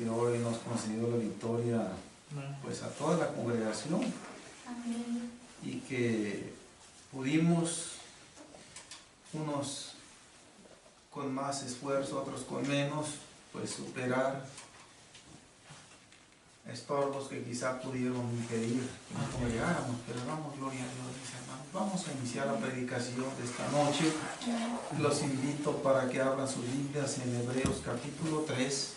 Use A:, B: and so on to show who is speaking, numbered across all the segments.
A: que hoy nos concedió la victoria, pues a toda la congregación.
B: Amén.
A: Y que pudimos, unos con más esfuerzo, otros con menos, pues superar estorbos que quizá pudieron impedir que nos congregáramos. Pero damos gloria a Dios, mis hermanos. Vamos a iniciar la predicación de esta noche. Los invito para que abran sus Biblias en Hebreos capítulo 3.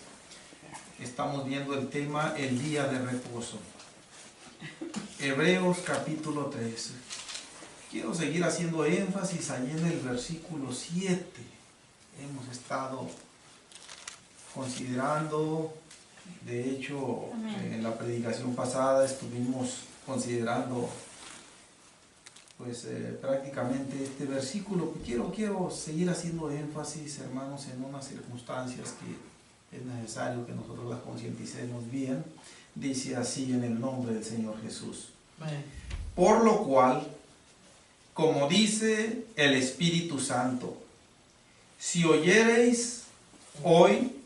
A: Estamos viendo el tema el día de reposo. Hebreos capítulo 3. Quiero seguir haciendo énfasis allí en el versículo 7. Hemos estado considerando, de hecho, en la predicación pasada estuvimos considerando pues prácticamente este versículo. Quiero seguir haciendo énfasis, hermanos, en unas circunstancias que es necesario que nosotros las concienticemos bien. Dice así en el nombre del Señor Jesús. Por lo cual, como dice el Espíritu Santo, si oyereis hoy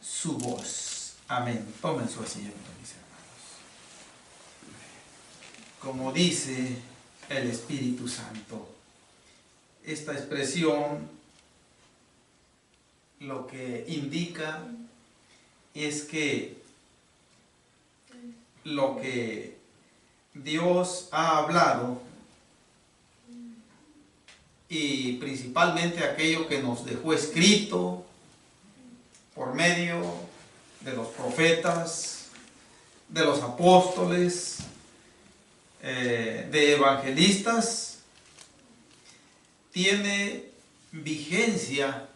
A: su voz. Amén. Tomen su asiento, mis hermanos. Como dice el Espíritu Santo. Esta expresión lo que indica es que lo que Dios ha hablado, y principalmente aquello que nos dejó escrito por medio de los profetas, de los apóstoles, de evangelistas, tiene vigencia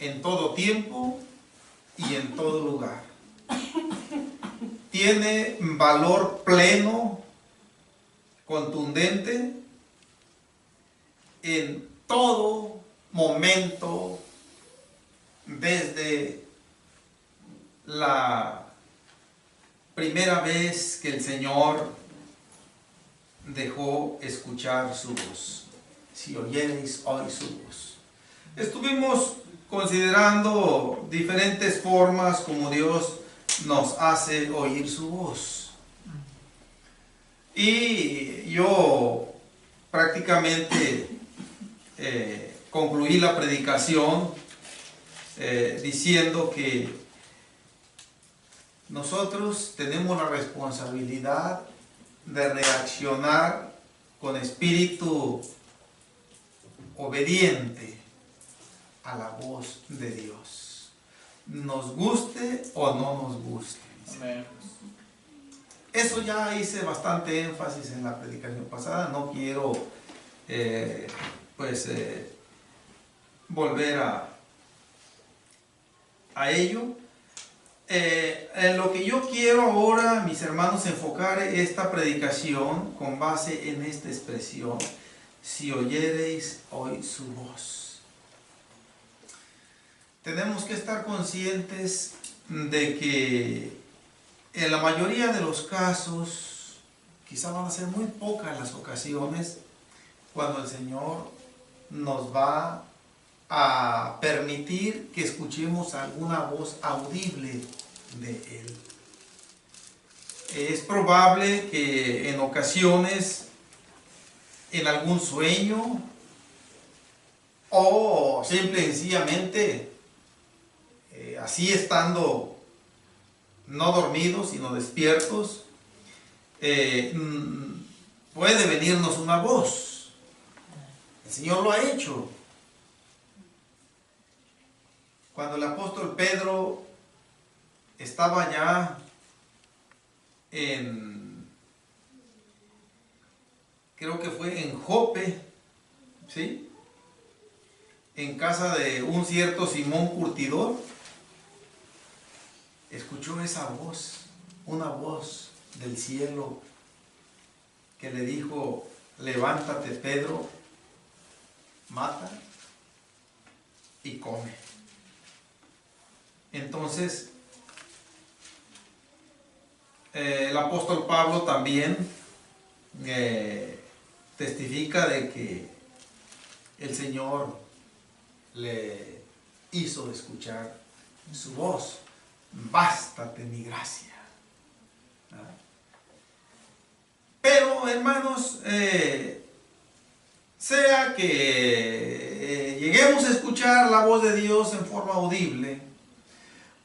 A: en todo tiempo y en todo lugar. Tiene valor pleno, contundente, en todo momento, desde la primera vez que el Señor dejó escuchar su voz. Si oyereis hoy su voz. Estuvimos considerando diferentes formas como Dios nos hace oír su voz. Y yo prácticamente concluí la predicación diciendo que nosotros tenemos la responsabilidad de reaccionar con espíritu obediente a la voz de Dios, nos guste o no nos guste. Amén. Eso ya hice bastante énfasis en la predicación pasada, no quiero volver a ello. En lo que yo quiero ahora, mis hermanos, enfocar esta predicación con base en esta expresión: si oyereis hoy su voz. Tenemos que estar conscientes de que en la mayoría de los casos, quizá van a ser muy pocas las ocasiones cuando el Señor nos va a permitir que escuchemos alguna voz audible de Él. Es probable que en ocasiones, en algún sueño, o simple y sencillamente así estando no dormidos sino despiertos, puede venirnos una voz. El Señor lo ha hecho. Cuando el apóstol Pedro estaba ya creo que fue en Jope, ¿sí?, en casa de un cierto Simón Curtidor, escuchó esa voz, una voz del cielo que le dijo: levántate, Pedro, mata y come. Entonces, el apóstol Pablo también testifica de que el Señor le hizo escuchar su voz, bástate mi gracia. Pero, hermanos, sea que lleguemos a escuchar la voz de Dios en forma audible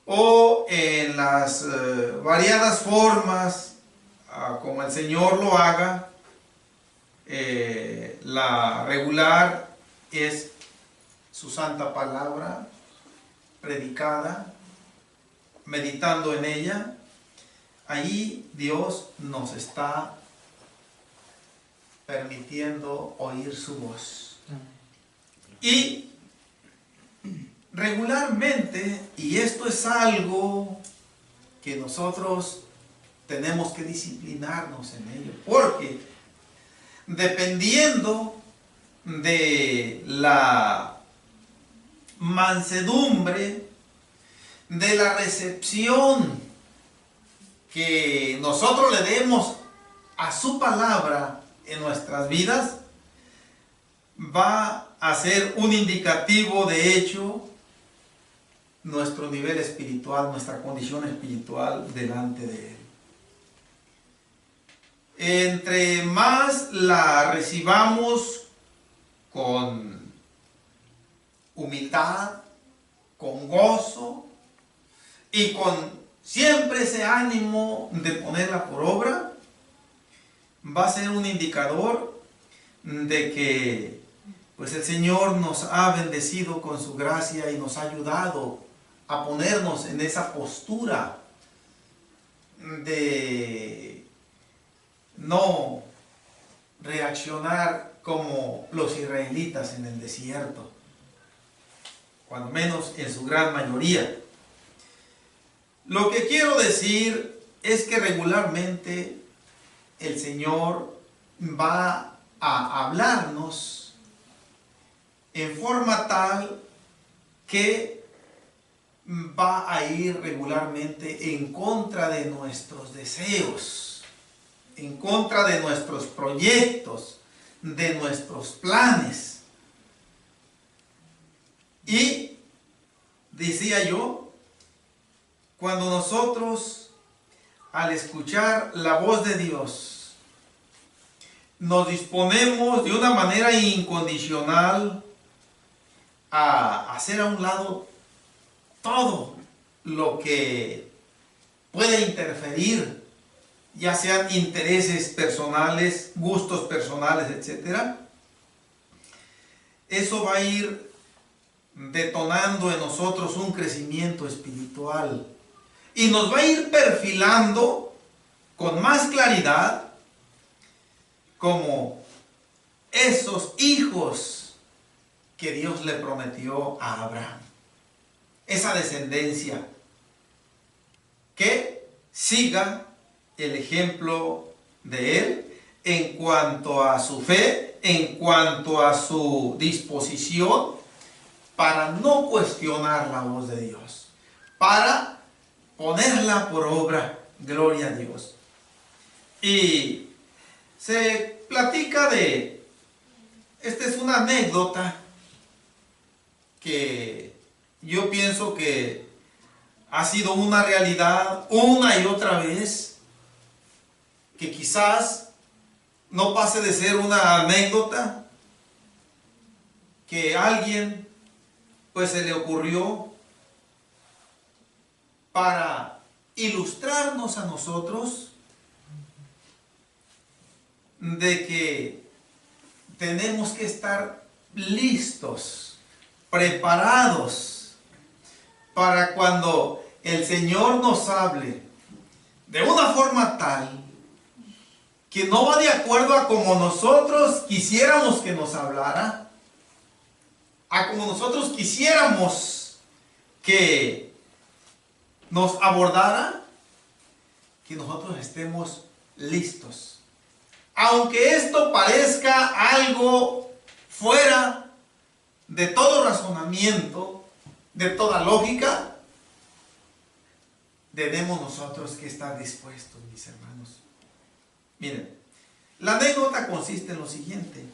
A: o en las variadas formas como el Señor lo haga, la regular es su santa palabra predicada, meditando en ella. Ahí Dios nos está permitiendo oír su voz. Y regularmente, y esto es algo que nosotros tenemos que disciplinarnos en ello, porque dependiendo de la mansedumbre, de la recepción que nosotros le demos a su palabra en nuestras vidas, va a ser un indicativo de hecho nuestro nivel espiritual, nuestra condición espiritual delante de Él. Entre más la recibamos con humildad, con gozo y con siempre ese ánimo de ponerla por obra, va a ser un indicador de que pues el Señor nos ha bendecido con su gracia y nos ha ayudado a ponernos en esa postura de no reaccionar como los israelitas en el desierto, cuando menos en su gran mayoría. Lo que quiero decir es que regularmente el Señor va a hablarnos en forma tal que va a ir regularmente en contra de nuestros deseos, en contra de nuestros proyectos, de nuestros planes. Y decía yo, cuando nosotros al escuchar la voz de Dios nos disponemos de una manera incondicional a hacer a un lado todo lo que puede interferir, ya sean intereses personales, gustos personales, etc., eso va a ir detonando en nosotros un crecimiento espiritual y nos va a ir perfilando con más claridad como esos hijos que Dios le prometió a Abraham. Esa descendencia que siga el ejemplo de él en cuanto a su fe, en cuanto a su disposición para no cuestionar la voz de Dios, para ponerla por obra. Gloria a Dios. Y se platica esta es una anécdota que yo pienso que ha sido una realidad una y otra vez, que quizás no pase de ser una anécdota que a alguien pues se le ocurrió para ilustrarnos a nosotros de que tenemos que estar listos, preparados para cuando el Señor nos hable de una forma tal que no va de acuerdo a como nosotros quisiéramos que nos hablara, a como nosotros quisiéramos que nos abordara, que nosotros estemos listos. Aunque esto parezca algo fuera de todo razonamiento, de toda lógica, debemos nosotros que estar dispuestos, mis hermanos. Miren, la anécdota consiste en lo siguiente.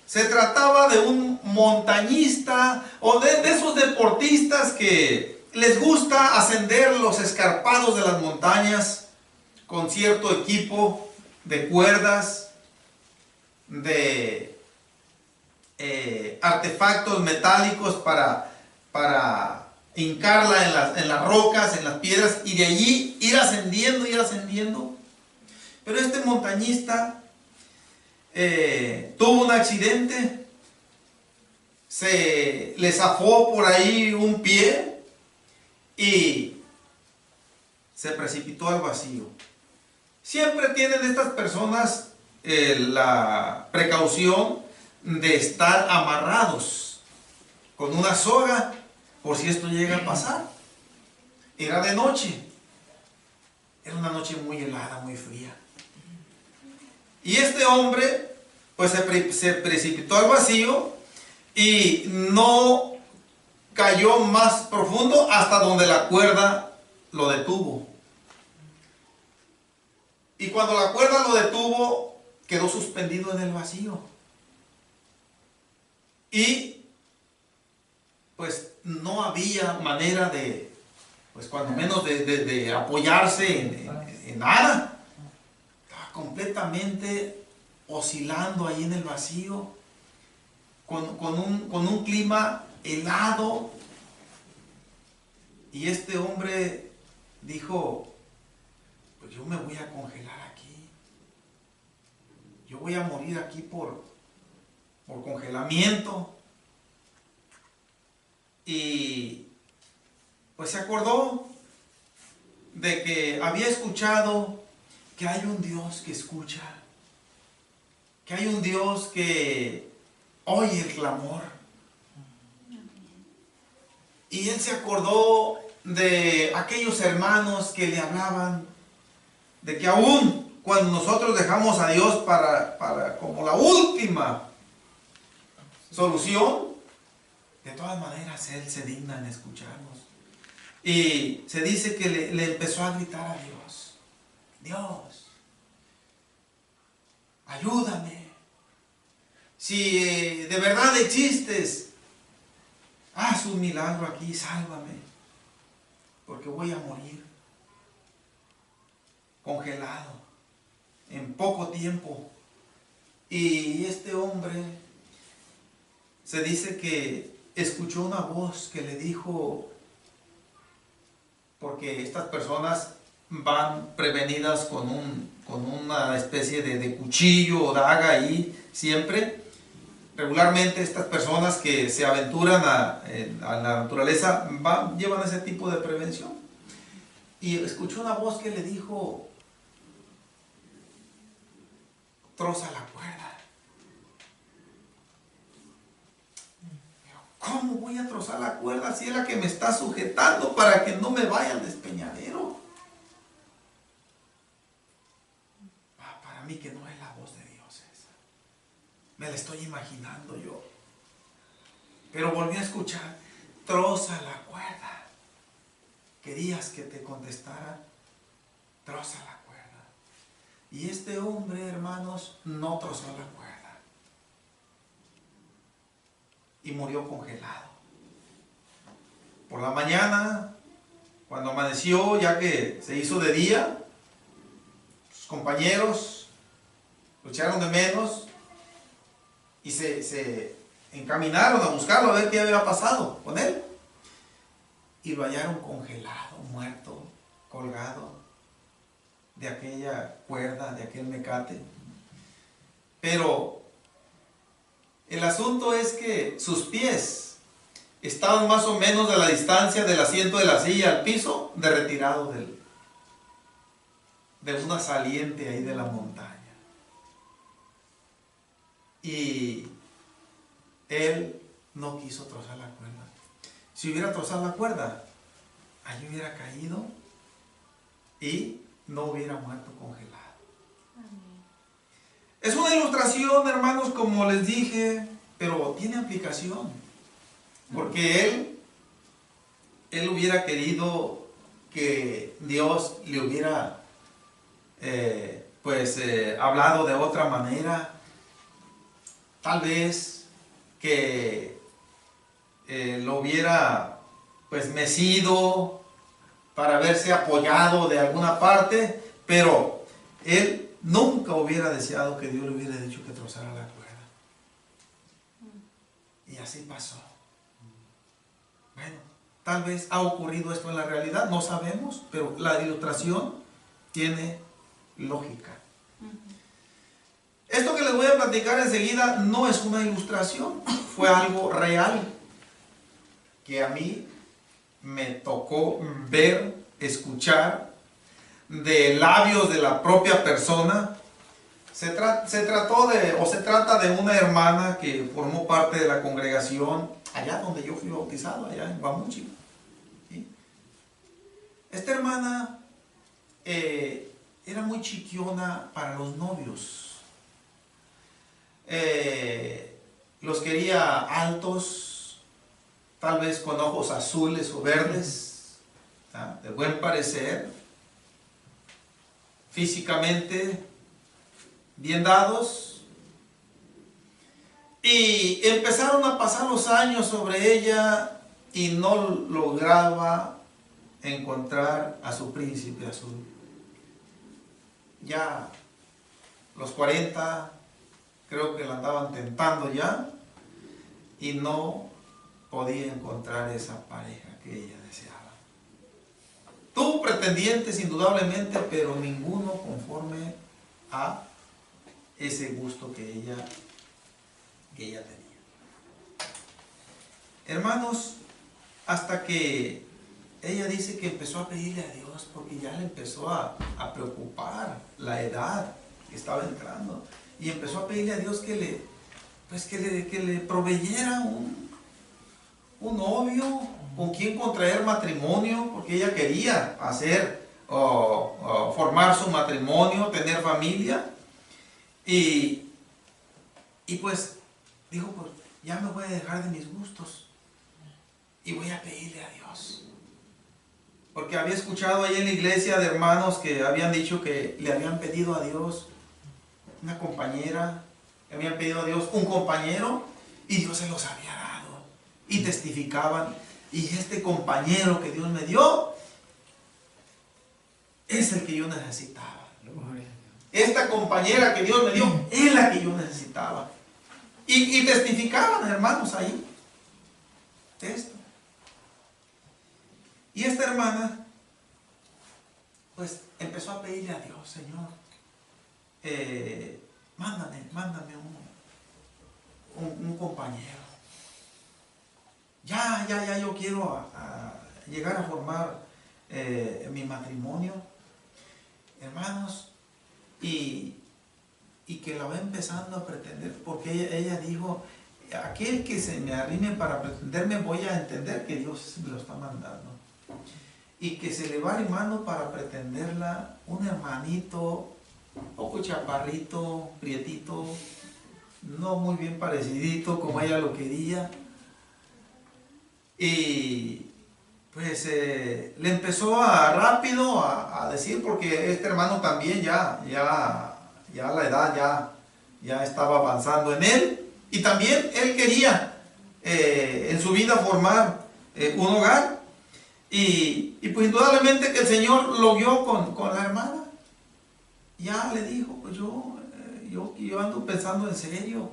A: Se trataba de un montañista o de esos deportistas que les gusta ascender los escarpados de las montañas con cierto equipo de cuerdas, de artefactos metálicos para hincarla en las rocas, en las piedras, y de allí ir ascendiendo, ir ascendiendo. Pero este montañista tuvo un accidente, se le zafó por ahí un pie y se precipitó al vacío. Siempre tienen estas personas la precaución de estar amarrados con una soga por si esto llega a pasar. Era de noche, era una noche muy helada, muy fría. Y este hombre pues se precipitó al vacío y no cayó más profundo hasta donde la cuerda lo detuvo. Y cuando la cuerda lo detuvo, quedó suspendido en el vacío. Y pues no había manera de, pues cuando menos de apoyarse en nada. Estaba completamente oscilando ahí en el vacío, con un clima helado. Y este hombre dijo, pues yo me voy a congelar aquí. Yo voy a morir aquí por congelamiento. Y pues se acordó de que había escuchado que hay un Dios que escucha, que hay un Dios que oye el clamor. Y él se acordó de aquellos hermanos que le hablaban de que aún cuando nosotros dejamos a Dios para como la última solución, de todas maneras Él se digna en escucharnos. Y se dice que le empezó a gritar a Dios: Dios, ayúdame. Si de verdad existes, haz un milagro aquí, sálvame, porque voy a morir congelado en poco tiempo. Y este hombre se dice que escuchó una voz que le dijo, porque estas personas van prevenidas con una especie de cuchillo o daga ahí siempre. Regularmente estas personas que se aventuran a la naturaleza llevan ese tipo de prevención. Y escuchó una voz que le dijo: troza la cuerda. ¿Cómo voy a trozar la cuerda si es la que me está sujetando para que no me vaya al despeñadero? Para mí que no es la voz de Dios esa. Me la estoy imaginando yo. Pero volví a escuchar: troza la cuerda. ¿Querías que te contestara? Troza la cuerda. Y este hombre, hermanos, no trozó la cuerda. Y murió congelado. Por la mañana, cuando amaneció, ya que se hizo de día, sus compañeros lo echaron de menos y se encaminaron a buscarlo, a ver qué había pasado con él. Y lo hallaron congelado, muerto, colgado de aquella cuerda, de aquel mecate. Pero el asunto es que sus pies estaban más o menos de la distancia del asiento de la silla al piso, de retirado de una saliente ahí de la montaña. Y él no quiso trozar la cuerda. Si hubiera trozado la cuerda, allí hubiera caído y no hubiera muerto congelado. Es una ilustración, hermanos, como les dije, pero tiene aplicación. Porque él hubiera querido que Dios le hubiera hablado de otra manera. Tal vez que lo hubiera pues mecido, para verse apoyado de alguna parte, pero él nunca hubiera deseado que Dios le hubiera dicho que trozara la cuerda. Y así pasó. Bueno, tal vez ha ocurrido esto en la realidad, no sabemos, pero la ilustración tiene lógica. Esto que les voy a platicar enseguida no es una ilustración, fue algo real que a mí me tocó ver, escuchar de labios de la propia persona. Se trata de una hermana que formó parte de la congregación allá donde yo fui bautizado, allá en Guamuchi. ¿Sí? Esta hermana era muy chiquiona para los novios. Los quería altos, tal vez con ojos azules o verdes, ¿tá? De buen parecer, físicamente bien dados, y empezaron a pasar los años sobre ella y no lograba encontrar a su príncipe azul. Ya los 40 creo que la andaban tentando ya y no podía encontrar esa pareja que ella deseaba. Tuvo pretendientes indudablemente, pero ninguno conforme a ese gusto que ella tenía. Hermanos, hasta que ella dice que empezó a pedirle a Dios, porque ya le empezó a preocupar la edad que estaba entrando, y empezó a pedirle a Dios que le proveyera un novio con quien contraer matrimonio, porque ella quería formar su matrimonio, tener familia. Y pues dijo, pues ya me voy a dejar de mis gustos y voy a pedirle a Dios. Porque había escuchado ahí en la iglesia de hermanos que habían dicho que le habían pedido a Dios una compañera, le habían pedido a Dios un compañero y Dios se los había dado. Y testificaban, y este compañero que Dios me dio es el que yo necesitaba. Esta compañera que Dios me dio es la que yo necesitaba. Y testificaban, hermanos, ahí esto. Y esta hermana pues empezó a pedirle a Dios, Señor, mándame un compañero. Ya yo quiero llegar a formar mi matrimonio, hermanos. Y que la va empezando a pretender, porque ella dijo, aquel que se me arrime para pretenderme, voy a entender que Dios me lo está mandando. Y que se le va arrimando para pretenderla un hermanito, un poco chaparrito, prietito, no muy bien parecidito como ella lo quería. Y pues le empezó rápido a decir, porque este hermano también ya la edad ya estaba avanzando en él, y también él quería en su vida formar un hogar, y pues indudablemente que el Señor lo guió con la hermana. Ya le dijo, pues yo ando pensando en serio,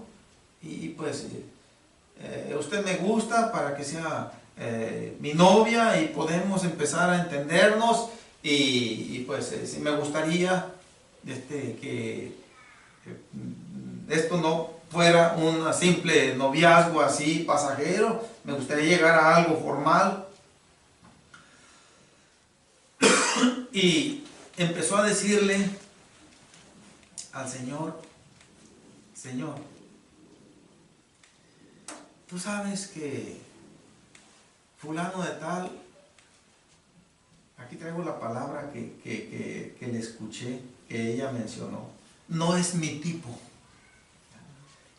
A: y pues usted me gusta para que sea mi novia y podemos empezar a entendernos, y pues si me gustaría que esto no fuera un simple noviazgo así pasajero, me gustaría llegar a algo formal. Y empezó a decirle al Señor, Señor, tú sabes que fulano de tal, aquí traigo la palabra que le escuché, que ella mencionó, no es mi tipo.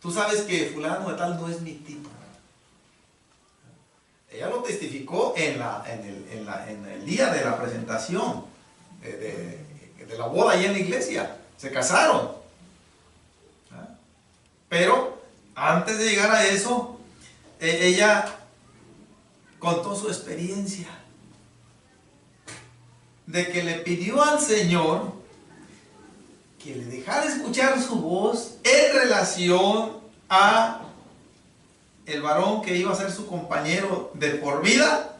A: Tú sabes que fulano de tal no es mi tipo. Ella lo testificó en el día de la presentación de la boda ahí en la iglesia. Se casaron. Pero antes de llegar a eso, ella contó su experiencia de que le pidió al Señor que le dejara escuchar su voz en relación a el varón que iba a ser su compañero de por vida,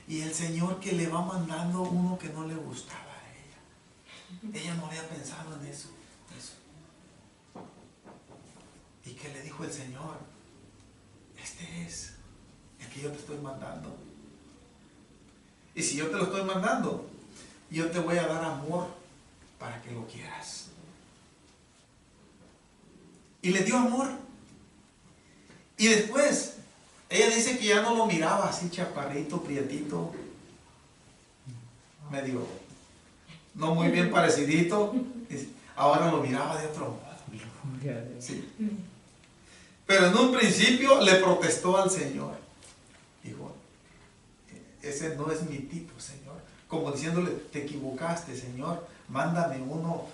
A: y el Señor que le va mandando uno que no le gustaba a ella. Ella no había pensado en eso. ¿Y qué le dijo el Señor? Este es el que yo te estoy mandando. Y si yo te lo estoy mandando, yo te voy a dar amor para que lo quieras. Y le dio amor. Y después, ella dice que ya no lo miraba así chaparrito, prietito, medio, no muy bien parecidito. Ahora lo miraba de otro modo. Sí. Pero en un principio le protestó al Señor. Dijo, ese no es mi tipo, Señor. Como diciéndole, te equivocaste, Señor. Mándame uno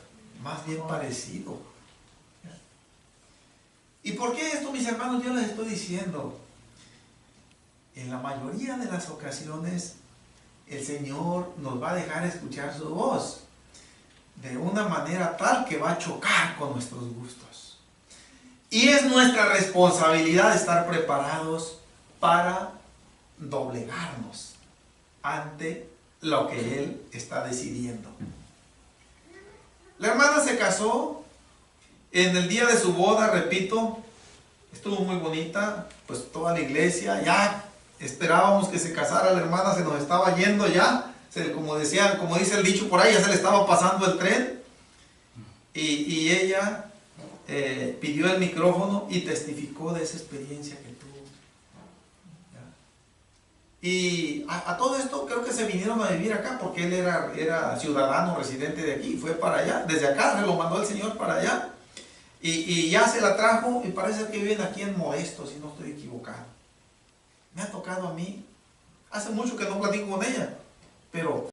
A: más bien parecido. ¿Y por qué esto, mis hermanos? Yo les estoy diciendo. En la mayoría de las ocasiones, el Señor nos va a dejar escuchar su voz de una manera tal que va a chocar con nuestros gustos. Y es nuestra responsabilidad estar preparados para doblegarnos ante lo que Él está decidiendo. La hermana se casó en el día de su boda, repito, estuvo muy bonita, pues toda la iglesia, ya esperábamos que se casara la hermana, se nos estaba yendo ya, como decían, como dice el dicho por ahí, ya se le estaba pasando el tren, y ella pidió el micrófono y testificó de esa experiencia que tuvo. Y a todo esto creo que se vinieron a vivir acá porque él era ciudadano residente de aquí, fue para allá, desde acá se lo mandó el Señor para allá, y ya se la trajo, y parece que viven aquí en Modesto, si no estoy equivocado. Me ha tocado a mí, hace mucho que no platico con ella, pero